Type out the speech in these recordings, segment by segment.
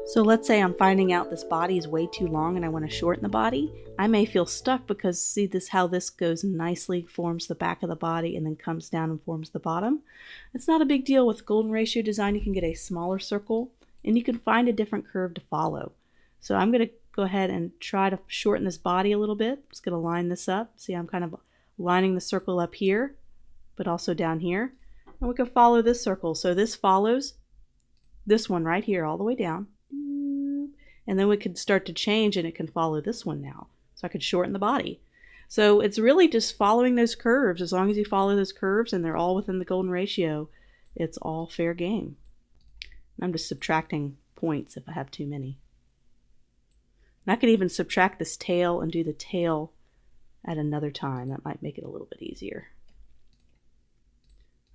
So let's say I'm finding out this body is way too long and I want to shorten the body. I may feel stuck because see this how this goes nicely, forms the back of the body and then comes down and forms the bottom. It's not a big deal with golden ratio design. You can get a smaller circle and you can find a different curve to follow. So I'm going to go ahead and try to shorten this body a little bit. I'm just going to line this up. See, I'm kind of lining the circle up here, but also down here. And we can follow this circle. So this follows this one right here all the way down. And then we could start to change and it can follow this one now. So I could shorten the body. So it's really just following those curves. As long as you follow those curves and they're all within the golden ratio, it's all fair game. I'm just subtracting points if I have too many. And I could even subtract this tail and do the tail at another time. That might make it a little bit easier.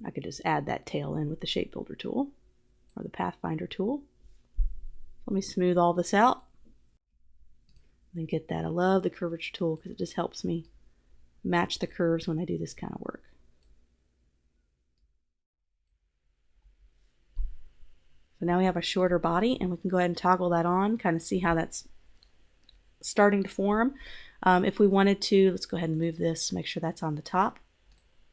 I could just add that tail in with the Shape Builder tool or the Pathfinder tool. Let me smooth all this out and then get that. I love the curvature tool because it just helps me match the curves when I do this kind of work. So now we have a shorter body and we can go ahead and toggle that on, kind of see how that's starting to form. If we wanted to, let's go ahead and move this, make sure that's on the top.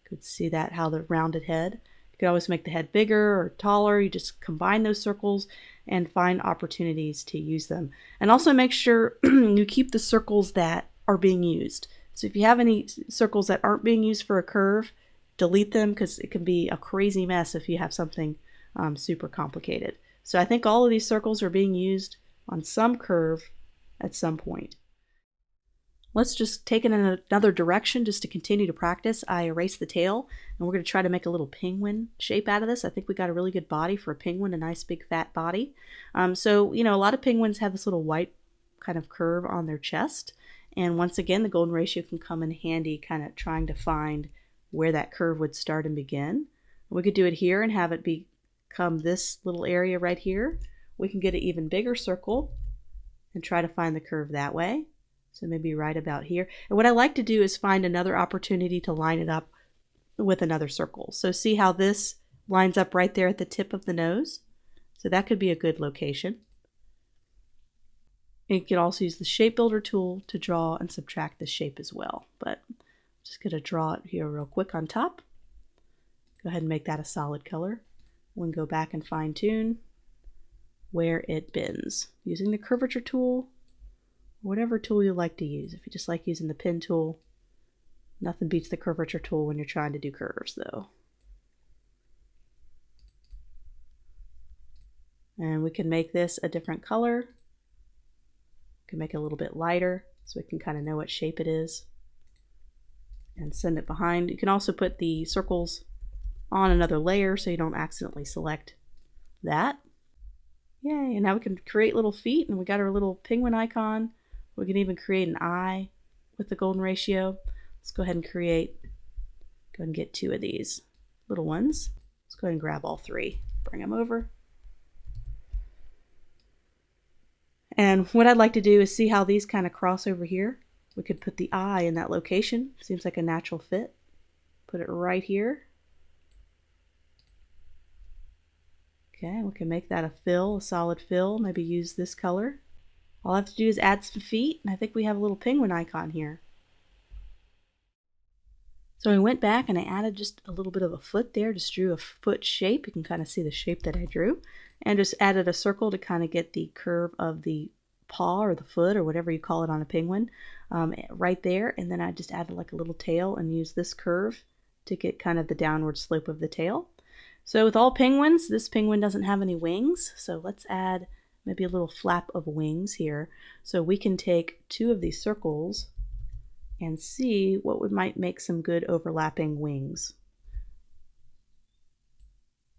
You could see that, how the rounded head. You could always make the head bigger or taller. You just combine those circles and find opportunities to use them. And also make sure you keep the circles that are being used. So if you have any circles that aren't being used for a curve, delete them because it can be a crazy mess if you have something super complicated. So I think all of these circles are being used on some curve at some point. Let's just take it in another direction just to continue to practice. I erased the tail and we're going to try to make a little penguin shape out of this. I think we got a really good body for a penguin, a nice big fat body. So, you know, a lot of penguins have this little white kind of curve on their chest. And once again, the golden ratio can come in handy kind of trying to find where that curve would start and begin. We could do it here and have it become this little area right here. We can get an even bigger circle and try to find the curve that way. So maybe right about here. And what I like to do is find another opportunity to line it up with another circle. So see how this lines up right there at the tip of the nose? So that could be a good location. And you could also use the Shape Builder tool to draw and subtract the shape as well. But I'm just going to draw it here real quick on top. Go ahead and make that a solid color. We can go back and fine tune where it bends using the curvature tool. Whatever tool you like to use. If you just like using the pen tool, nothing beats the curvature tool when you're trying to do curves though. And we can make this a different color. We can make it a little bit lighter so we can kind of know what shape it is and send it behind. You can also put the circles on another layer so you don't accidentally select that. Yay, and now we can create little feet and we got our little penguin icon. We can even create an eye with the golden ratio. Let's go ahead and go ahead and get 2 of these little ones. Let's go ahead and grab all 3, bring them over. And what I'd like to do is see how these kind of cross over here. We could put the eye in that location. Seems like a natural fit. Put it right here. Okay, we can make that a fill, a solid fill. Maybe use this color. All I have to do is add some feet, and I think we have a little penguin icon here. So I went back and I added just a little bit of a foot there, just drew a foot shape. You can kind of see the shape that I drew, and just added a circle to kind of get the curve of the paw or the foot or whatever you call it on a penguin right there. And then I just added like a little tail and used this curve to get kind of the downward slope of the tail. So with all penguins, this penguin doesn't have any wings, so let's add maybe a little flap of wings here. So we can take 2 of these circles and see what might make some good overlapping wings.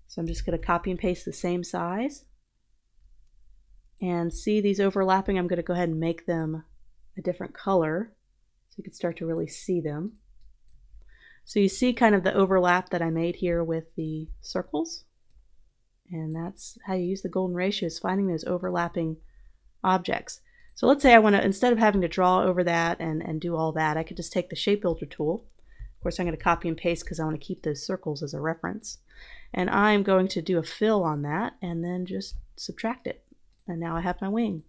So I'm just going to copy and paste the same size. And see these overlapping, I'm going to go ahead and make them a different color so you can start to really see them. So you see kind of the overlap that I made here with the circles. And that's how you use the golden ratio, is finding those overlapping objects. So let's say I want to, instead of having to draw over that and do all that, I could just take the Shape Builder tool. Of course, I'm going to copy and paste because I want to keep those circles as a reference. And I'm going to do a fill on that and then just subtract it. and now I have my wing.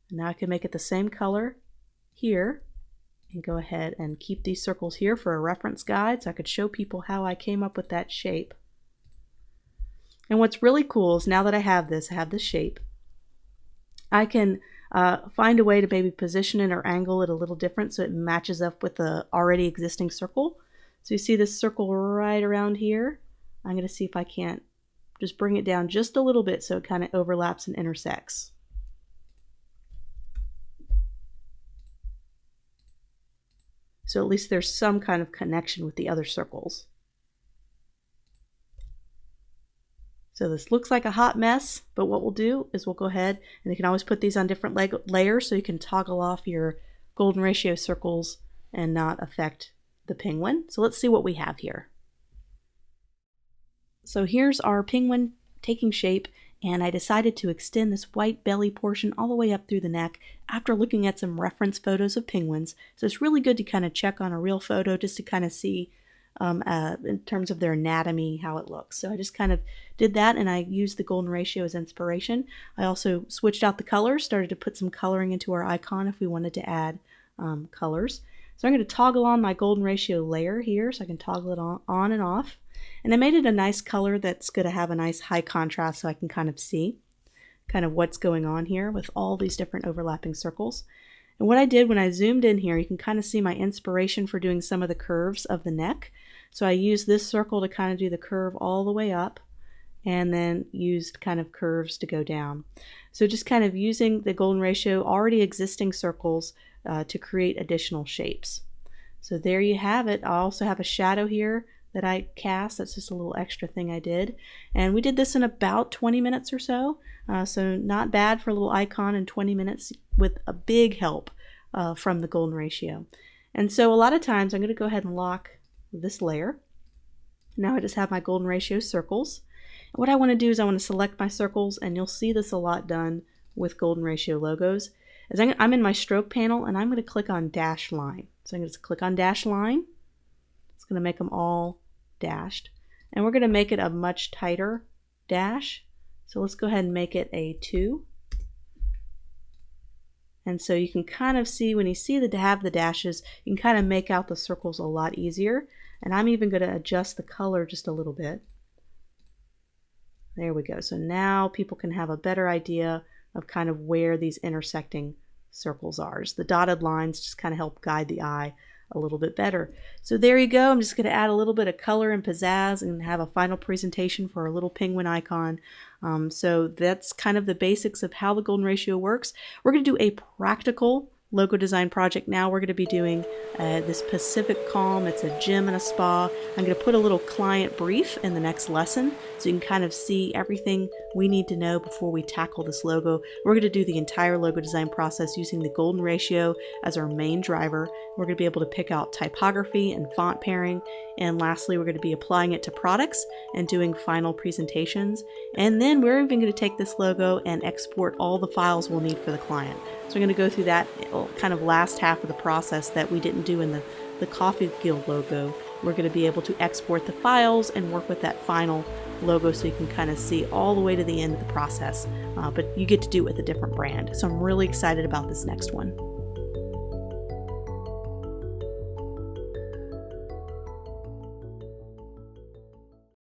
And now I can make it the same color here and go ahead and keep these circles here for a reference guide so I could show people how I came up with that shape. And what's really cool is now that I have this shape, I can find a way to maybe position it or angle it a little different so it matches up with the already existing circle. So you see this circle right around here. I'm going to see if I can't just bring it down just a little bit so it kind of overlaps and intersects. So at least there's some kind of connection with the other circles. So this looks like a hot mess, but what we'll do is we'll go ahead, and you can always put these on different layers so you can toggle off your golden ratio circles and not affect the penguin. So let's see what we have here. So here's our penguin taking shape, and I decided to extend this white belly portion all the way up through the neck after looking at some reference photos of penguins. So it's really good to kind of check on a real photo just to kind of see in terms of their anatomy how it looks. So I just kind of did that, and I used the golden ratio as inspiration. I also switched out the colors, started to put some coloring into our icon if we wanted to add colors. So I'm going to toggle on my golden ratio layer here so I can toggle it on and off. And I made it a nice color that's going to have a nice high contrast so I can kind of see kind of what's going on here with all these different overlapping circles. And what I did when I zoomed in here, you can kind of see my inspiration for doing some of the curves of the neck. So I used this circle to kind of do the curve all the way up, and then used kind of curves to go down. So just kind of using the golden ratio already existing circles to create additional shapes. So there you have it. I also have a shadow here that I cast. That's just a little extra thing I did. And we did this in about 20 minutes or so. So not bad for a little icon in 20 minutes with a big help from the golden ratio. And so a lot of times I'm going to go ahead and lock this layer. Now I just have my golden ratio circles. And what I want to do is I want to select my circles, and you'll see this a lot done with golden ratio logos. As I'm in my stroke panel, and I'm going to click on dash line. So I'm going to click on dash line. It's going to make them all dashed. And we're going to make it a much tighter dash. So let's go ahead and make it a 2. And so you can kind of see, when you see the have the dashes, you can kind of make out the circles a lot easier. And I'm even going to adjust the color just a little bit. There we go. So now people can have a better idea of kind of where these intersecting circles are. Just the dotted lines just kind of help guide the eye a little bit better. So there you go. I'm just going to add a little bit of color and pizzazz and have a final presentation for a little penguin icon. So that's kind of the basics of how the golden ratio works. We're going to do a practical logo design project now. We're going to be doing this Pacific Calm. It's a gym and a spa. I'm going to put a little client brief in the next lesson so you can kind of see everything we need to know before we tackle this logo. We're going to do the entire logo design process using the golden ratio as our main driver. We're going to be able to pick out typography and font pairing. And lastly, we're going to be applying it to products and doing final presentations. And then we're even going to take this logo and export all the files we'll need for the client. So we're going to go through that kind of last half of the process that we didn't do in the Coffee Guild logo. We're going to be able to export the files and work with that final logo so you can kind of see all the way to the end of the process. But you get to do it with a different brand. So I'm really excited about this next one.